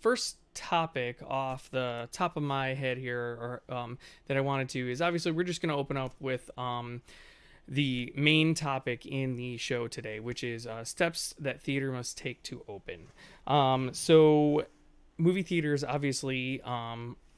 first topic off the top of my head here, or that I wanted to, is obviously we're just going to open up with the main topic in the show today, which is steps that theater must take to open. So movie theaters obviously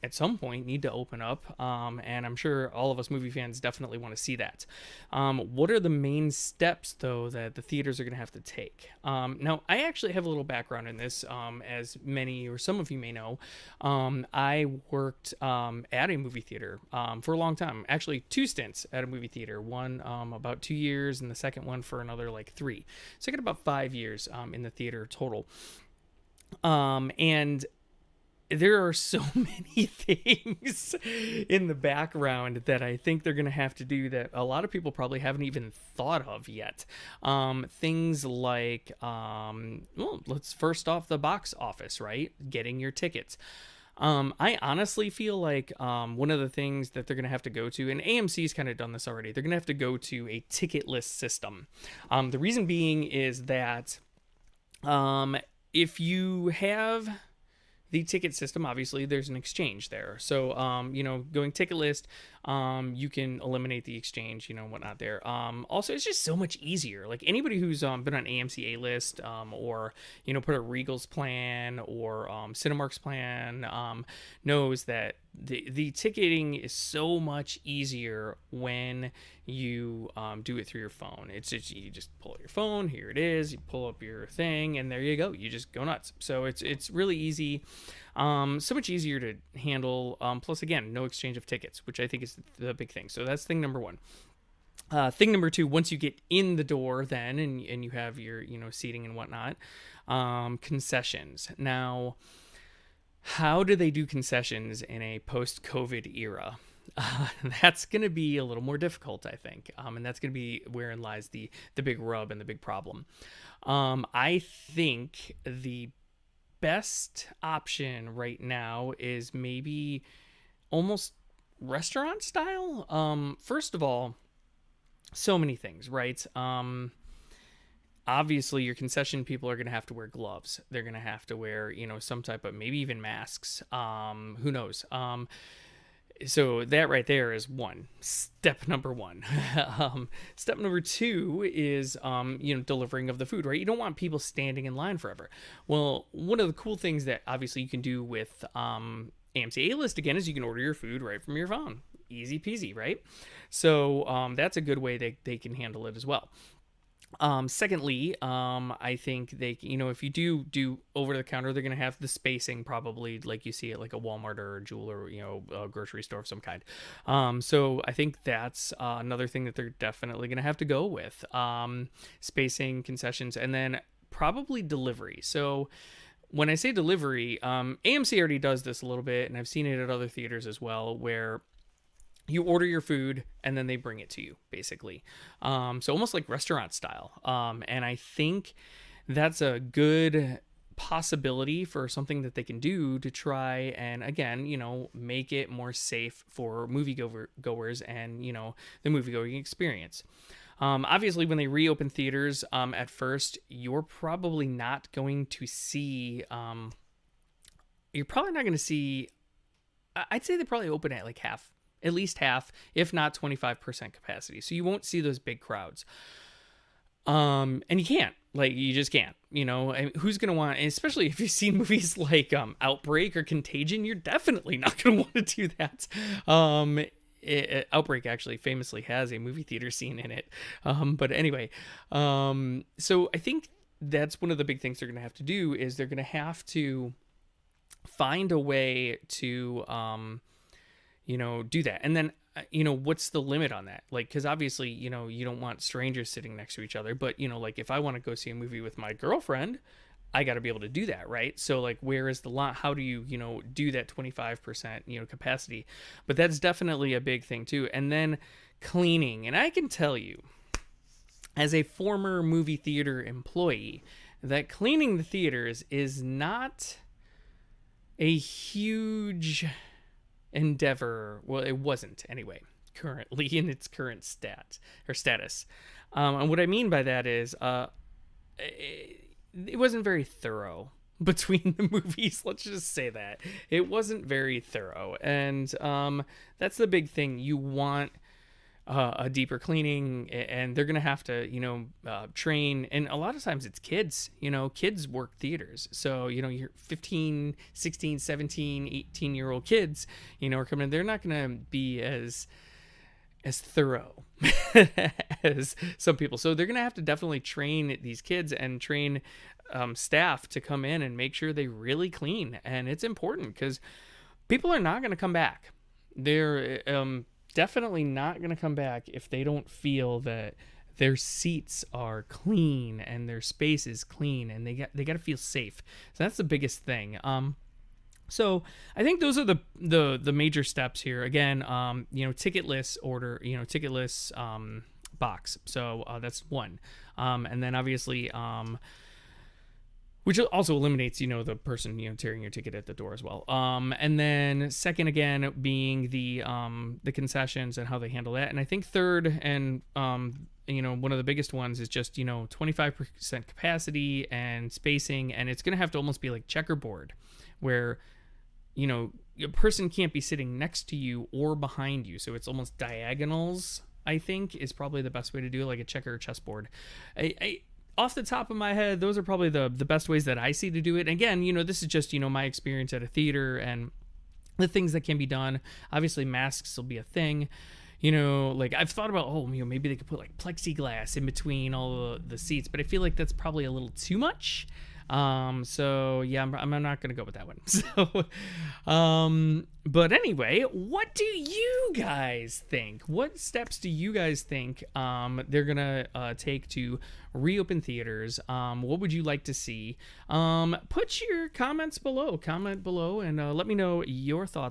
at some point need to open up, and I'm sure all of us movie fans definitely want to see that. What are the main steps, though, that the theaters are going to have to take? Now, I actually have a little background in this. As many or some of you may know, I worked at a movie theater for a long time. Actually, two stints at a movie theater. One about 2 years, and the second one for another like 3. So I got about 5 years in the theater total. And there are so many things in the background that I think they're going to have to do that a lot of people probably haven't even thought of yet. Things like, well, let's first off the box office, right? Getting your tickets. I honestly feel like one of the things that they're going to have to go to, and AMC's kind of done this already, they're going to have to go to a ticket list system. The reason being is that if you have the ticket system, obviously there's an exchange there. So going ticket list, you can eliminate the exchange, whatnot there. Also, it's just so much easier. Like anybody who's been on AMC A list, or put a Regal's plan or Cinemark's plan, knows that the ticketing is so much easier when you do it through your phone. It's just, you just pull out your phone, here it is, you pull up your thing, and there you go, you just go nuts. So it's really easy, so much easier to handle. Plus, again, no exchange of tickets, which I think is the big thing. So that's thing number one. Thing number two, once you get in the door, then and you have your seating and whatnot, concessions. Now, how do they do concessions in a post-COVID era? That's going to be a little more difficult, I think, and that's going to be wherein lies the big rub and the big problem. I think the best option right now is maybe almost restaurant style. First of all, so many things, right? Obviously your concession people are going to have to wear gloves. They're going to have to wear, some type of, maybe even masks. Who knows? So that right there is step number one. Step number two is, delivering of the food, right? You don't want people standing in line forever. Well, one of the cool things that obviously you can do with, AMC A-List, again, is you can order your food right from your phone. Easy peasy, right? So, that's a good way they can handle it as well. Secondly, I think they, if you do over the counter, they're going to have the spacing probably like you see at like a Walmart or a Jewel or, a grocery store of some kind. So I think that's another thing that they're definitely going to have to go with, spacing, concessions, and then probably delivery. So when I say delivery, AMC already does this a little bit, and I've seen it at other theaters as well, where you order your food and then they bring it to you, basically. So almost like restaurant style. And I think that's a good possibility for something that they can do to try and, again, make it more safe for moviegoers and, the moviegoing experience. Obviously, when they reopen theaters, at first, you're probably not going to see, I'd say they probably open at like half, at least half, if not 25% capacity. So you won't see those big crowds. And you just can't, I mean, who's going to want, especially if you've seen movies like, Outbreak or Contagion, you're definitely not going to want to do that. Outbreak actually famously has a movie theater scene in it. But anyway, so I think that's one of the big things they're going to have to do is they're going to have to find a way to, do that. And then, what's the limit on that? Like, cause obviously, you don't want strangers sitting next to each other, but like if I want to go see a movie with my girlfriend, I got to be able to do that. Right. So like, where is the line? How do you, do that 25%, capacity? But that's definitely a big thing too. And then cleaning. And I can tell you as a former movie theater employee that cleaning the theaters is not a huge endeavor. Well, it wasn't anyway, currently in its current status. And what I mean by that is, it wasn't very thorough. between the movies. Let's just say that it wasn't very thorough, and that's the big thing. You want a deeper cleaning, and they're gonna have to, train. And a lot of times it's kids. Kids work theaters, so you're 15, 16, 17, 18-year-old kids, are coming in. They're not gonna be as thorough as some people, so they're gonna have to definitely train these kids and train staff to come in and make sure they really clean. And it's important because people are not going to come back. They're definitely not going to come back if they don't feel that their seats are clean and their space is clean, and they got to feel safe. So that's the biggest thing. So I think those are the major steps here. Again, ticketless order, ticketless box. So that's one. And then obviously, which also eliminates, the person, tearing your ticket at the door as well. And then second, again, being the concessions and how they handle that. And I think third, and one of the biggest ones is just 25% capacity and spacing, and it's gonna have to almost be like checkerboard, where a person can't be sitting next to you or behind you, so it's almost diagonals. I think is probably the best way to do it, like a checker or chessboard. I off the top of my head, those are probably the best ways that I see to do it. And again, this is just, my experience at a theater and the things that can be done. Obviously, masks will be a thing. Like I've thought about, maybe they could put like plexiglass in between all the seats, but I feel like that's probably a little too much. So yeah, I'm not gonna go with that one. So, but anyway, what do you guys think? What steps do you guys think they're gonna take to reopen theaters? What would you like to see? Put your comments below. Comment below and let me know your thoughts